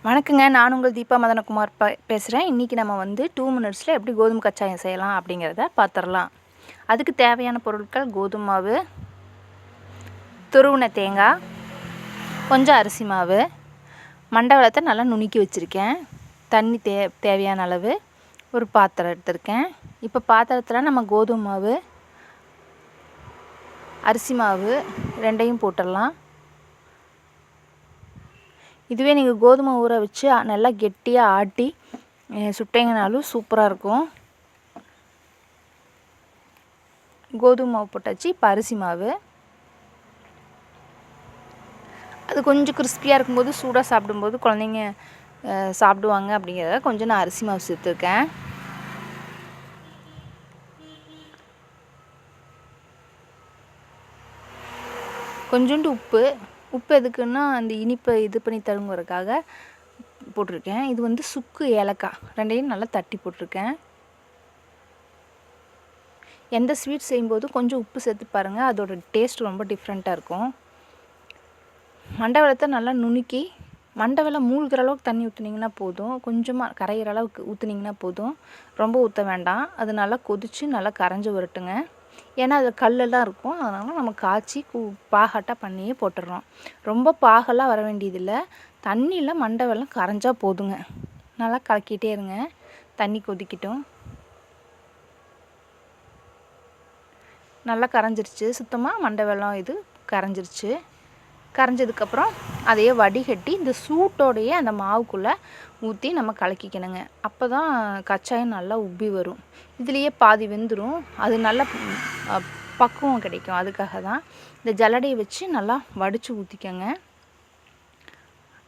வணக்கங்க. நான் உங்கள் தீபா மதனகுமார் பேசுகிறேன். இன்றைக்கி நம்ம வந்து 2 மினிட்ஸில் எப்படி கோதுமை கச்சாயம் செய்யலாம் அப்படிங்கிறத பார்த்துடலாம். அதுக்கு தேவையான பொருட்கள் கோதுமை மாவு, துருவின தேங்காய், கொஞ்சம் அரிசி மாவு, மண்டவெல்லத்தை நல்லா நுணுக்கி வச்சுருக்கேன். தண்ணி தேவையான அளவு ஒரு பாத்திரம் எடுத்திருக்கேன். இப்போ பாத்திரத்தில் நம்ம கோதுமை மாவு, அரிசி மாவு ரெண்டையும் போட்டுடலாம். இதுவே நீங்கள் கோதுமை ஊற வச்சு நல்லா கெட்டியாக ஆட்டி சுட்டிங்கனாலும் சூப்பராக இருக்கும். கோதுமை மாவு போட்டாச்சு. இப்போ அரிசி மாவு, அது கொஞ்சம் கிறிஸ்பியாக இருக்கும்போது சூடாக சாப்பிடும்போது குழந்தைங்க சாப்பிடுவாங்க அப்படிங்கிறத கொஞ்சம் நான் அரிசி மாவு சேர்த்துருக்கேன். கொஞ்சோண்டு உப்பு எதுக்குன்னா அந்த இனிப்பை இது பண்ணி தருங்கிறதுக்காக போட்டிருக்கேன். இது வந்து சுக்கு ஏலக்காய் ரெண்டையும் நல்லா தட்டி போட்டிருக்கேன். எந்த ஸ்வீட் செய்யும்போது கொஞ்சம் உப்பு சேர்த்து பாருங்கள், அதோட டேஸ்ட் ரொம்ப டிஃப்ரெண்ட்டாக இருக்கும். மண்டவெல்லத்தை நல்லா நுணுக்கி, மண்டவெல்லம் மூழ்கிற அளவுக்கு தண்ணி ஊற்றுனீங்கன்னா போதும், கொஞ்சமாக கரையிற அளவுக்கு ஊற்றுனீங்கன்னா போதும், ரொம்ப ஊற்ற வேண்டாம். அது நல்லா கொதித்து நல்லா கரைஞ்சி வரட்டுங்க. ஏன்னா அதில் கல்லெல்லாம் இருக்கும், அதனால் நம்ம காய்ச்சி பாகாட்டாக பண்ணியே போட்டுடுறோம். ரொம்ப பாகெல்லாம் வர வேண்டியதில்லை, தண்ணியில் மண்டவெல்லம் கரைஞ்சா போதுங்க. நல்லா கலக்கிட்டே இருங்க, தண்ணி கொதிக்கட்டும். நல்லா கரைஞ்சிருச்சு, சுத்தமாக மண்டவெல்லம் இது கரைஞ்சிருச்சு. கரைஞ்சதுக்கப்புறம் அதையே வடிகட்டி இந்த சூட்டோடையே அந்த மாவுக்குள்ளே ஊற்றி நம்ம கலக்கிக்கணுங்க. அப்போ தான் கச்சாயம் நல்லா உப்பி வரும். இதுலேயே பாதி வெந்துடும், அது நல்ல பக்குவம் கிடைக்கும். அதுக்காக தான் இந்த ஜல்லடையை வச்சு நல்லா வடித்து ஊற்றிக்கங்க.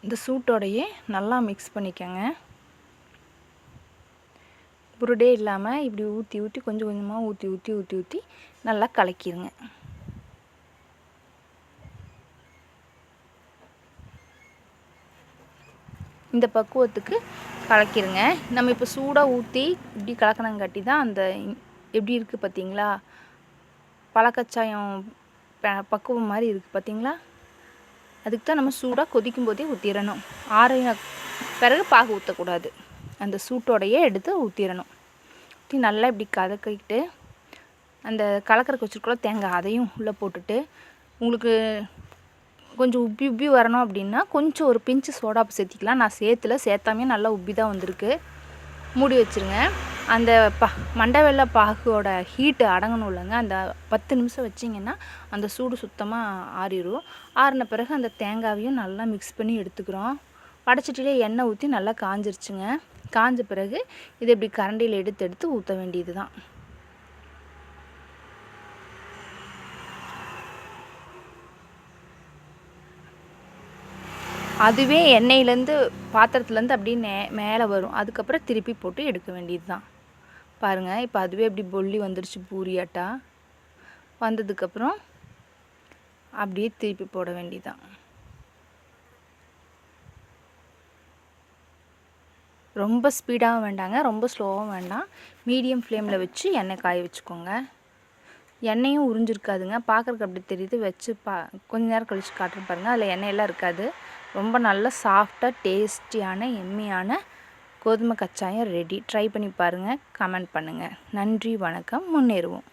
இந்த சூட்டோடையே நல்லா மிக்ஸ் பண்ணிக்கங்க. புருடே இல்லாமல் இப்படி ஊற்றி கொஞ்சம் கொஞ்சமாக ஊற்றி நல்லா கலக்கிடுங்க. இந்த பக்குவத்துக்கு கலக்கிடுங்க. நம்ம இப்போ சூடாக ஊற்றி இப்படி கலக்கணங்காட்டி தான் அந்த எப்படி இருக்குது பார்த்தீங்களா, பழக்கச்சாயம் பக்குவம் மாதிரி இருக்குது பார்த்தீங்களா. அதுக்கு தான் நம்ம சூடாக கொதிக்கும் போதே ஊற்றிடணும். ஆறின பிறகு பாகு ஊற்றக்கூடாது, அந்த சூட்டோடையே எடுத்து ஊற்றிடணும். ஊற்றி நல்லா இப்படி கலக்கிட்டு அந்த கலக்கறக்கு வச்சுருக்கோம் தேங்காய், அதையும் உள்ளே போட்டுட்டு உங்களுக்கு கொஞ்சம் உப்பி வரணும் அப்படின்னா கொஞ்சம் ஒரு பிஞ்சு சோடாப்பு சேர்த்திக்கலாம். நான் சேர்த்தாமே நல்லா உப்பி தான் வந்திருக்கு. மூடி வச்சுருங்க. அந்த மண்டவெல்ல பாகோட ஹீட்டு அடங்கணும் இல்லைங்க, அந்த 10 நிமிஷம் வச்சிங்கன்னா அந்த சூடு சுத்தமாக ஆறிடும். ஆறின பிறகு அந்த தேங்காயையும் நல்லா மிக்ஸ் பண்ணி எடுத்துக்கிறோம். வடைச்சட்டிலே எண்ணெய் ஊற்றி நல்லா காஞ்சிருச்சுங்க. காஞ்ச பிறகு இதை இப்படி கரண்டியில் எடுத்து ஊற்ற வேண்டியது தான். அதுவே எண்ணெயிலேருந்து பாத்திரத்துலேருந்து அப்படியே மேலே வரும். அதுக்கப்புறம் திருப்பி போட்டு எடுக்க வேண்டியது தான். பாருங்கள், இப்போ அதுவே இப்படி பொல்லி வந்துடுச்சு, பூரியாட்டா வந்ததுக்கப்புறம் அப்படியே திருப்பி போட வேண்டியதுதான். ரொம்ப ஸ்பீடாகவும் வேண்டாங்க, ரொம்ப ஸ்லோவாகவும் வேண்டாம். மீடியம் ஃப்ளேமில் வச்சு எண்ணெய் காய வச்சுக்கோங்க. எண்ணெயும் உறிஞ்சிருக்காதுங்க, பார்க்குறக்கு அப்படி தெரியுது. வச்சு கொஞ்ச நேரம் கழித்து காட்டுறேன் பாருங்கள், அதில் எண்ணெயெல்லாம் இருக்காது. ரொம்ப நல்ல சாஃப்டாக டேஸ்டியான எம்மியான கோதுமை கச்சாயம் ரெடி. ட்ரை பண்ணி பாருங்கள், கமெண்ட் பண்ணுங்கள். நன்றி, வணக்கம். முன்னேறுவோம்.